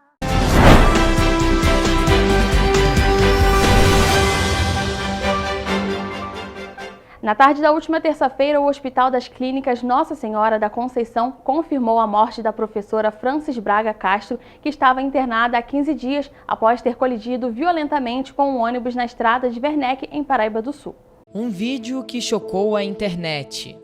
Na tarde da última terça-feira, o Hospital das Clínicas Nossa Senhora da Conceição confirmou a morte da professora Francis Braga Castro, que estava internada há 15 dias após ter colidido violentamente com um ônibus na estrada de Werneck, em Paraíba do Sul. Um vídeo que chocou a internet.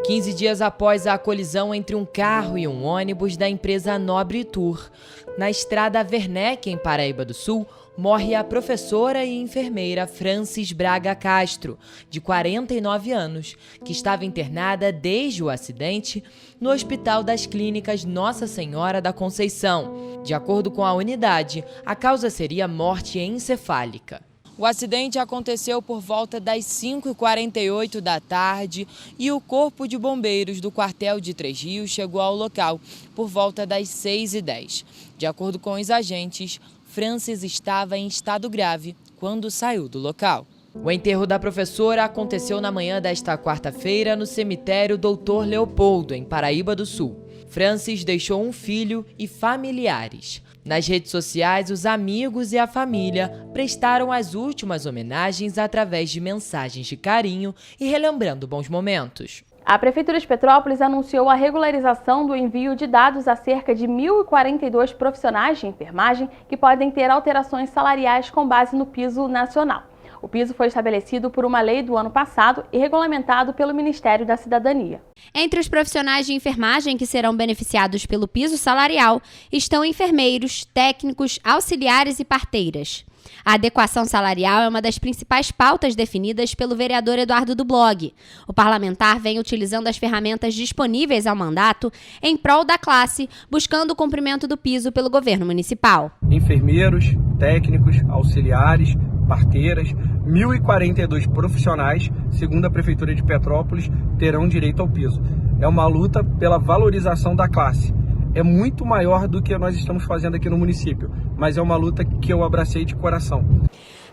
"15 dias após a colisão entre um carro e um ônibus da empresa Nobre Tour, na estrada Werneck, em Paraíba do Sul, morre a professora e enfermeira Francis Braga Castro, de 49 anos, que estava internada desde o acidente no Hospital das Clínicas Nossa Senhora da Conceição. De acordo com a unidade, a causa seria morte encefálica. O acidente aconteceu por volta das 5h48 da tarde e o Corpo de Bombeiros do quartel de Três Rios chegou ao local por volta das 6h10. De acordo com os agentes, Francis estava em estado grave quando saiu do local. O enterro da professora aconteceu na manhã desta quarta-feira no cemitério Dr. Leopoldo, em Paraíba do Sul. Francis deixou um filho e familiares. Nas redes sociais, os amigos e a família prestaram as últimas homenagens através de mensagens de carinho e relembrando bons momentos. A Prefeitura de Petrópolis anunciou a regularização do envio de dados a cerca de 1.042 profissionais de enfermagem que podem ter alterações salariais com base no piso nacional. O piso foi estabelecido por uma lei do ano passado e regulamentado pelo Ministério da Cidadania. Entre os profissionais de enfermagem que serão beneficiados pelo piso salarial estão enfermeiros, técnicos, auxiliares e parteiras. A adequação salarial é uma das principais pautas definidas pelo vereador Eduardo do Blog. O parlamentar vem utilizando as ferramentas disponíveis ao mandato em prol da classe, buscando o cumprimento do piso pelo governo municipal. Enfermeiros, técnicos, auxiliares, parteiras, 1.042 profissionais, segundo a Prefeitura de Petrópolis, terão direito ao piso. É uma luta pela valorização da classe. É muito maior do que nós estamos fazendo aqui no município, mas é uma luta que eu abracei de coração.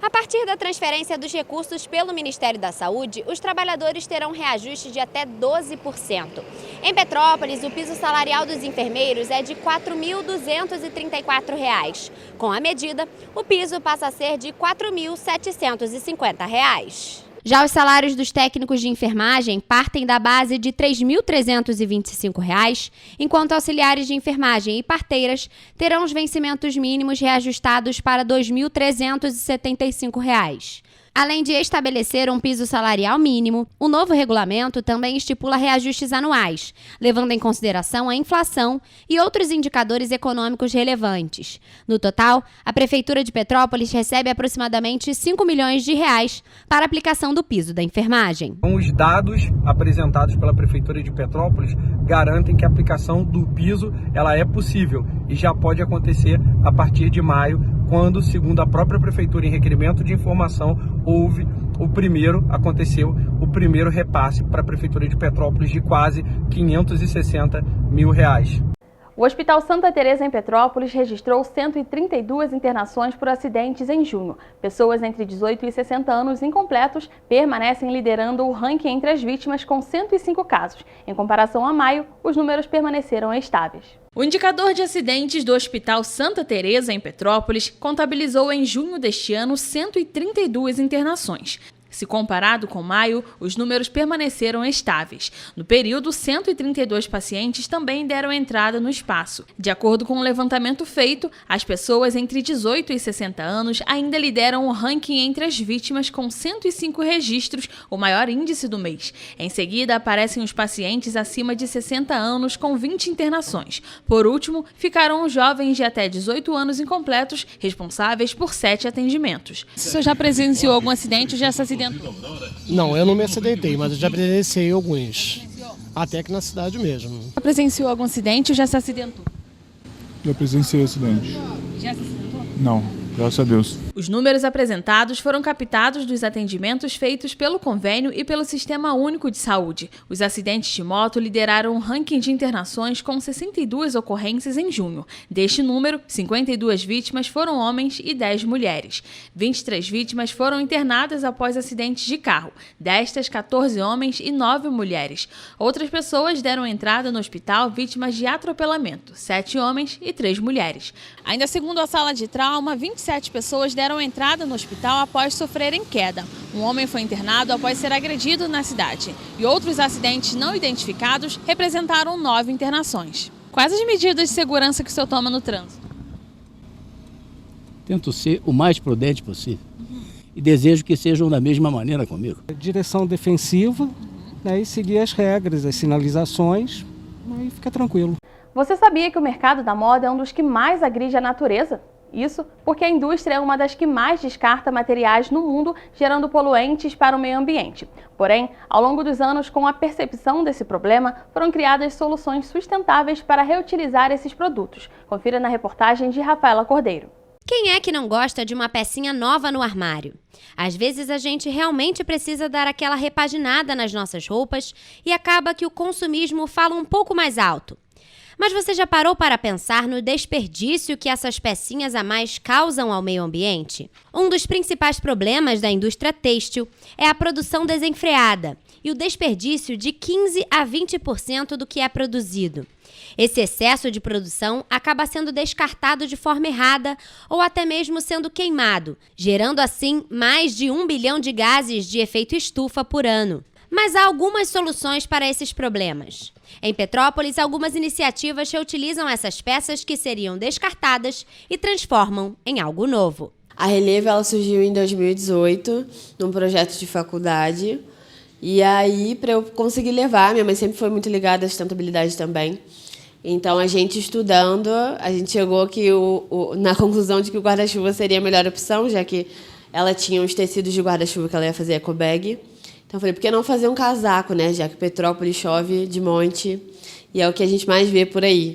A partir da transferência dos recursos pelo Ministério da Saúde, os trabalhadores terão reajuste de até 12%. Em Petrópolis, o piso salarial dos enfermeiros é de R$ 4.234. Com a medida, o piso passa a ser de R$ 4.750. Já os salários dos técnicos de enfermagem partem da base de R$ 3.325, enquanto auxiliares de enfermagem e parteiras terão os vencimentos mínimos reajustados para R$ 2.375. Além de estabelecer um piso salarial mínimo, o novo regulamento também estipula reajustes anuais, levando em consideração a inflação e outros indicadores econômicos relevantes. No total, a Prefeitura de Petrópolis recebe aproximadamente R$ 5 milhões para a aplicação do piso da enfermagem. Os dados apresentados pela Prefeitura de Petrópolis garantem que a aplicação do piso ela é possível e já pode acontecer a partir de maio, quando, segundo a própria Prefeitura em requerimento de informação, aconteceu o primeiro repasse para a Prefeitura de Petrópolis de quase R$ 560 mil. O Hospital Santa Teresa em Petrópolis registrou 132 internações por acidentes em junho. Pessoas entre 18 e 60 anos incompletos permanecem liderando o ranking entre as vítimas com 105 casos. Em comparação a maio, os números permaneceram estáveis. O indicador de acidentes do Hospital Santa Teresa em Petrópolis contabilizou em junho deste ano 132 internações. Se comparado com maio, os números permaneceram estáveis. No período, 132 pacientes também deram entrada no espaço. De acordo com o levantamento feito, as pessoas entre 18 e 60 anos ainda lideram o ranking entre as vítimas com 105 registros, o maior índice do mês. Em seguida, aparecem os pacientes acima de 60 anos com 20 internações. Por último, ficaram os jovens de até 18 anos incompletos, responsáveis por 7 atendimentos. O senhor já presenciou algum acidente ou já se acidentou? Não, eu não me acidentei, mas eu já presenciei alguns. Até aqui na cidade mesmo. Já presenciou algum acidente ou já se acidentou? Já presenciei acidente. Já se acidentou? Não. Graças a Deus. Os números apresentados foram captados dos atendimentos feitos pelo convênio e pelo Sistema Único de Saúde. Os acidentes de moto lideraram o ranking de internações com 62 ocorrências em junho. Deste número, 52 vítimas foram homens e 10 mulheres. 23 vítimas foram internadas após acidentes de carro. Destas, 14 homens e 9 mulheres. Outras pessoas deram entrada no hospital vítimas de atropelamento. 7 homens e 3 mulheres. Ainda segundo a sala de trauma, 27 pessoas deram entrada no hospital após sofrerem queda. Um homem foi internado após ser agredido na cidade. E outros acidentes não identificados representaram 9 internações. Quais as medidas de segurança que o senhor toma no trânsito? Tento ser o mais prudente possível. E desejo que sejam da mesma maneira comigo. Direção defensiva, né, e seguir as regras, as sinalizações, aí fica tranquilo. Você sabia que o mercado da moda é um dos que mais agride a natureza? Isso porque a indústria é uma das que mais descarta materiais no mundo, gerando poluentes para o meio ambiente. Porém, ao longo dos anos, com a percepção desse problema, foram criadas soluções sustentáveis para reutilizar esses produtos. Confira na reportagem de Rafaela Cordeiro. Quem é que não gosta de uma pecinha nova no armário? Às vezes a gente realmente precisa dar aquela repaginada nas nossas roupas e acaba que o consumismo fala um pouco mais alto. Mas você já parou para pensar no desperdício que essas pecinhas a mais causam ao meio ambiente? Um dos principais problemas da indústria têxtil é a produção desenfreada e o desperdício de 15% a 20% do que é produzido. Esse excesso de produção acaba sendo descartado de forma errada ou até mesmo sendo queimado, gerando assim mais de 1 bilhão de gases de efeito estufa por ano. Mas há algumas soluções para esses problemas. Em Petrópolis, algumas iniciativas reutilizam essas peças que seriam descartadas e transformam em algo novo. A Relevo ela surgiu em 2018, num projeto de faculdade. E aí, para eu conseguir levar, minha mãe sempre foi muito ligada à sustentabilidade também. Então, a gente estudando, a gente chegou que na conclusão de que o guarda-chuva seria a melhor opção, já que ela tinha uns tecidos de guarda-chuva que ela ia fazer ecobag. Então eu falei, por que não fazer um casaco, né? Já que Petrópolis chove de monte e é o que a gente mais vê por aí.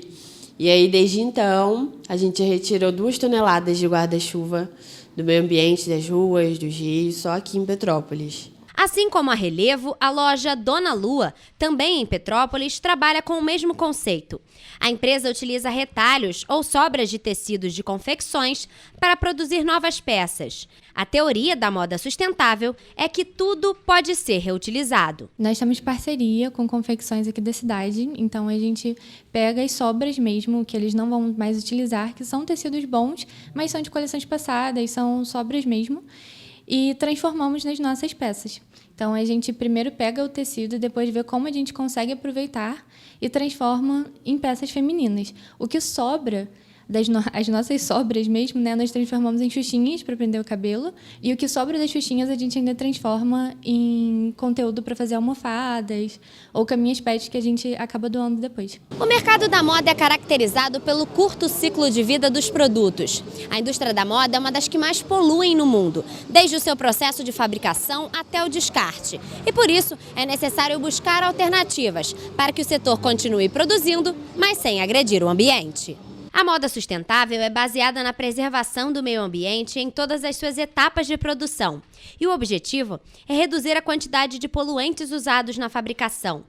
E aí, desde então, a gente retirou 2 toneladas de guarda-chuva do meio ambiente, das ruas, dos rios, só aqui em Petrópolis. Assim como a Relevo, a loja Dona Lua, também em Petrópolis, trabalha com o mesmo conceito. A empresa utiliza retalhos ou sobras de tecidos de confecções para produzir novas peças. A teoria da moda sustentável é que tudo pode ser reutilizado. Nós temos parceria com confecções aqui da cidade, então a gente pega as sobras mesmo, que eles não vão mais utilizar, que são tecidos bons, mas são de coleções passadas, são sobras mesmo, e transformamos nas nossas peças. Então, a gente primeiro pega o tecido e depois vê como a gente consegue aproveitar e transforma em peças femininas. O que sobra, as nossas sobras mesmo, né, nós transformamos em xuxinhas para prender o cabelo, e o que sobra das xuxinhas a gente ainda transforma em conteúdo para fazer almofadas ou caminhas pets que a gente acaba doando depois. O mercado da moda é caracterizado pelo curto ciclo de vida dos produtos. A indústria da moda é uma das que mais poluem no mundo, desde o seu processo de fabricação até o descarte. E por isso é necessário buscar alternativas para que o setor continue produzindo, mas sem agredir o ambiente. A moda sustentável é baseada na preservação do meio ambiente em todas as suas etapas de produção. E o objetivo é reduzir a quantidade de poluentes usados na fabricação.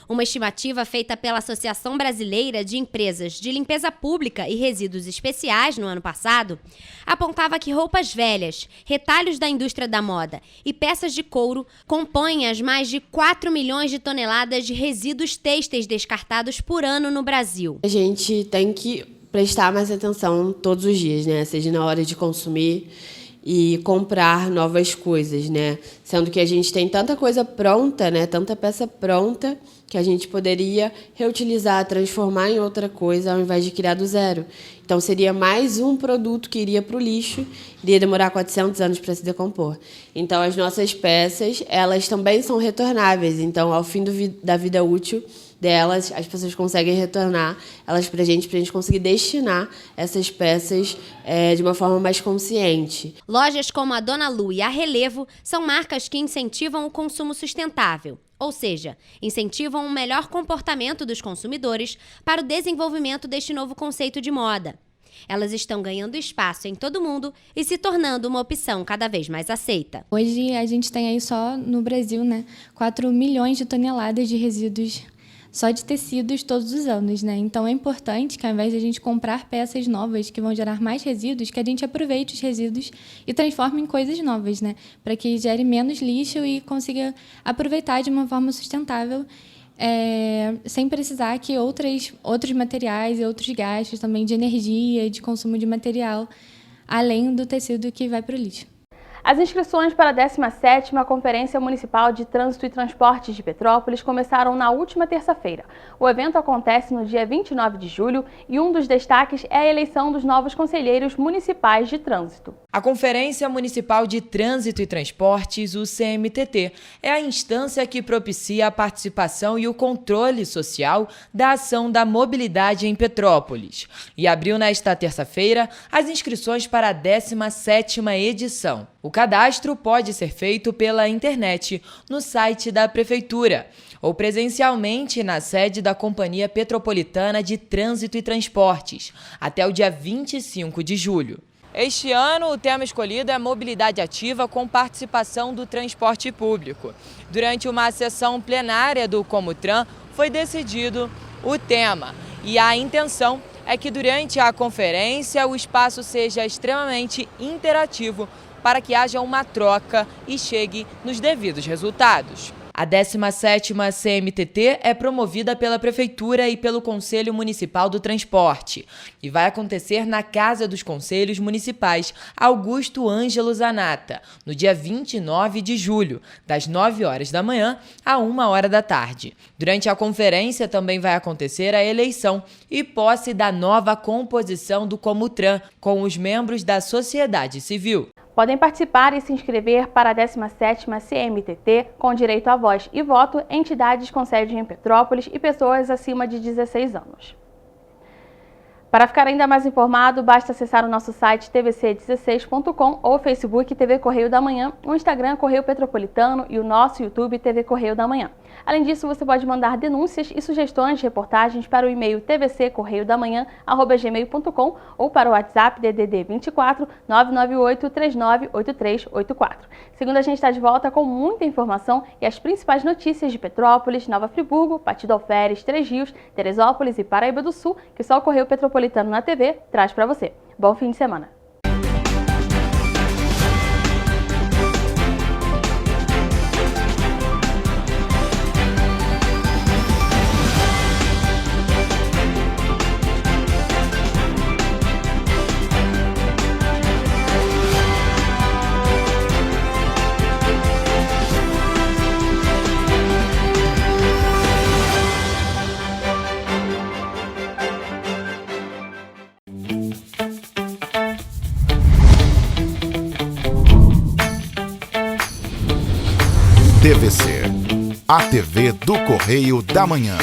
Uma estimativa feita pela Associação Brasileira de Empresas de Limpeza Pública e Resíduos Especiais no ano passado apontava que roupas velhas, retalhos da indústria da moda e peças de couro compõem as mais de 4 milhões de toneladas de resíduos têxteis descartados por ano no Brasil. A gente tem que prestar mais atenção todos os dias, né? Seja na hora de consumir e comprar novas coisas, né? Sendo que a gente tem tanta coisa pronta, né? Tanta peça pronta que a gente poderia reutilizar, transformar em outra coisa ao invés de criar do zero. Então seria mais um produto que iria para o lixo, iria demorar 400 anos para se decompor. Então as nossas peças, elas também são retornáveis. Então ao fim da vida útil delas, as pessoas conseguem retornar elas para a gente conseguir destinar essas peças de uma forma mais consciente. Lojas como a Dona Lu e a Relevo são marcas que incentivam o consumo sustentável, ou seja, incentivam um melhor comportamento dos consumidores para o desenvolvimento deste novo conceito de moda. Elas estão ganhando espaço em todo o mundo e se tornando uma opção cada vez mais aceita. Hoje a gente tem aí só no Brasil, né, 4 milhões de toneladas de resíduos só de tecidos todos os anos, né? Então é importante que ao invés de a gente comprar peças novas que vão gerar mais resíduos, que a gente aproveite os resíduos e transforme em coisas novas, né? Para que gere menos lixo e consiga aproveitar de uma forma sustentável, sem precisar que outros materiais e outros gastos também de energia, de consumo de material, além do tecido que vai para o lixo. As inscrições para a 17ª Conferência Municipal de Trânsito e Transportes de Petrópolis começaram na última terça-feira. O evento acontece no dia 29 de julho e um dos destaques é a eleição dos novos conselheiros municipais de trânsito. A Conferência Municipal de Trânsito e Transportes, o CMTT, é a instância que propicia a participação e o controle social da ação da mobilidade em Petrópolis. E abriu nesta terça-feira as inscrições para a 17ª edição. O cadastro pode ser feito pela internet, no site da Prefeitura, ou presencialmente na sede da Companhia Petropolitana de Trânsito e Transportes, até o dia 25 de julho. Este ano, o tema escolhido é mobilidade ativa com participação do transporte público. Durante uma sessão plenária do Comutran, foi decidido o tema e a intenção é que durante a conferência o espaço seja extremamente interativo para que haja uma troca e chegue nos devidos resultados. A 17ª CMTT é promovida pela Prefeitura e pelo Conselho Municipal do Transporte e vai acontecer na Casa dos Conselhos Municipais Augusto Ângelo Zanata, no dia 29 de julho, das 9 horas da manhã a 1 hora da tarde. Durante a conferência também vai acontecer a eleição e posse da nova composição do Comutran, com os membros da sociedade civil. Podem participar e se inscrever para a 17ª CMTT com direito à voz e voto entidades com sede em Petrópolis e pessoas acima de 16 anos. Para ficar ainda mais informado, basta acessar o nosso site tvc16.com ou Facebook TV Correio da Manhã, o Instagram Correio Petropolitano e o nosso YouTube TV Correio da Manhã. Além disso, você pode mandar denúncias e sugestões de reportagens para o e-mail tvccorreiodamanhã@gmail.com ou para o WhatsApp DDD 24 998 398384. Segunda, a gente está de volta com muita informação e as principais notícias de Petrópolis, Nova Friburgo, Partido Alferes, Três Rios, Teresópolis e Paraíba do Sul, que só o Correio Petropolitano na TV traz para você. Bom fim de semana! TVC, a TV do Correio da Manhã.